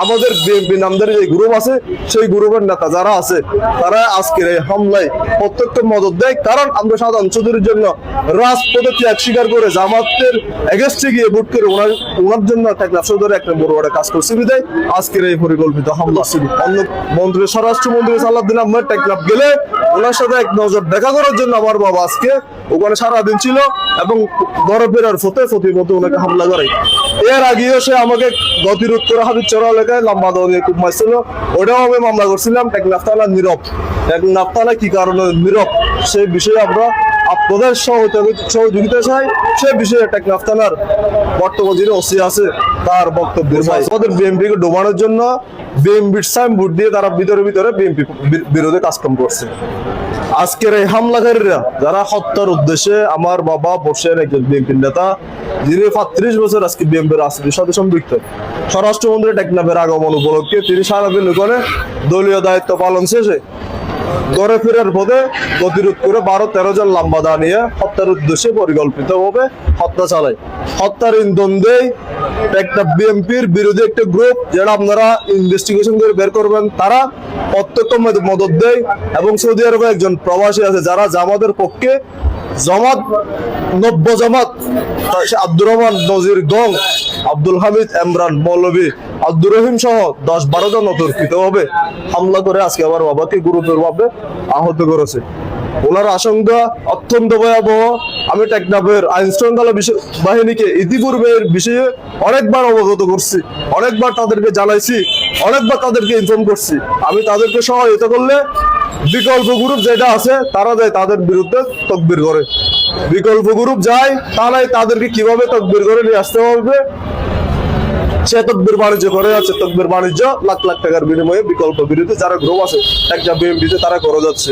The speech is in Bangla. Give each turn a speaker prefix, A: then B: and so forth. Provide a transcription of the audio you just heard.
A: আমাদের বিএনপি নামদের যে গ্রুপ আছে সেই গ্রুপের নেতা যারা আছে তারা আজকের এই হামলায় প্রত্যক্ষ মদত দেয়। কারণ আমরা সাধারণ চৌধুরীর জন্য রাজপথে ত্যাগ স্বীকার করে জামাতের এগেস্টে গিয়ে ভোট করে ওনার জন্য টেকনাফ চৌধুরী একটা বড় বড় কাজ করছে বিদায় আজকের এই পরিকল্পিত হামলা ছিল। অন্য মন্ত্রী স্বরাষ্ট্রমন্ত্রী সালাউদ্দিন আহমেদ টেকনাফ গেলে ওনার সাথে এক নজর দেখা করার জন্য আমার বাবা আজকে ওখানে সারাদিন ছিল এবং ঘরে ফেরার মতো ওনাকে হামলা করে। এর আগেও সে আমাকে গতিরোধ করে হাবিব চড়া এলাকায় লম্বা দল দিয়ে খুব মারছিল, ওটাও আমি মামলা করছিলাম। টেকনাফ থানা নীরব, টেকনাফ থানা কি কারণে নীরব সেই বিষয়ে আমরা আপনাদের সহযোগিতা চাই। সে বিষয়ে টেকনাফ থানার বর্তমান যিনি ওসি আছে তার বক্তব্য আমাদের বিএনপি কে ডোবানোর জন্য বিএনপির সাইনবোর্ড দিয়ে তারা ভিতরে বিএনপি বিরোধী কাজকর্ম করছে। আজকের এই হামলাকারীরা যারা হত্যার উদ্দেশ্যে আমার বাবা বসেন একজন বিএনপির নেতা যিনি 35 বছর আজকে বিএনপির রাজনীতির সাথে সম্পৃক্ত, স্বরাষ্ট্রমন্ত্রী টেকনাফের আগমন উপলক্ষে তিনি সারাদিন ওখানে দলীয় দায়িত্ব পালন শেষে ঘরে ফেরার পথে প্রতিরোধ করে 12-13 জন লাম্বাদা নিয়ে হত্যার উদ্দেশ্যে পরিকল্পিতভাবে হত্যা চালায়। হত্যার ইন্ধন দেয় একটা বিএনপির বিরোধী একটা গ্রুপ, যেটা আপনারা ইনভেস্টিগেশন করে বের করবেন। তারা প্রত্যক্ষ মদত দেয় এবং সৌদি আরবে একজন প্রবাসী আছে যারা জামাতের পক্ষে জামাত নব্য জামাত আব্দুর রহমান নজির গং, আব্দুল হামিদ এমরান মৌলভী, আব্দুর রহিম সহ 10-12 জন অতর্কিতভাবে হামলা করে আজকে আমার বাবাকে গুরুতরভাবে আহত করেছে। ওনার আশঙ্কা অত্যন্ত ভয়াবহ। আমি টেকনাফের আইন শৃঙ্খলা বাহিনীকে ইতিপূর্বে এর বিষয়ে অনেকবার অবগত করছি, অনেকবার তাদেরকে জানাইছি, অনেকবার তাদেরকে ইনফর্ম করছি। আমি তাদেরকে সহায়তা করলে বিকল্প গ্রুপ যেটা আছে তারা যায় তাদের বিরুদ্ধে তকবির করে। বিকল্প গ্রুপ যায় তারাই তাদেরকে কিভাবে তকবির করে নিয়ে আসতে হবে সে তকবির বাণিজ্য করে যাচ্ছে। তকবির বাণিজ্য লাখ লাখ টাকার বিনিময়ে বিকল্প বিরোধী যারা গ্রুপ আছে একটা বিএনপিতে তারা করে যাচ্ছে।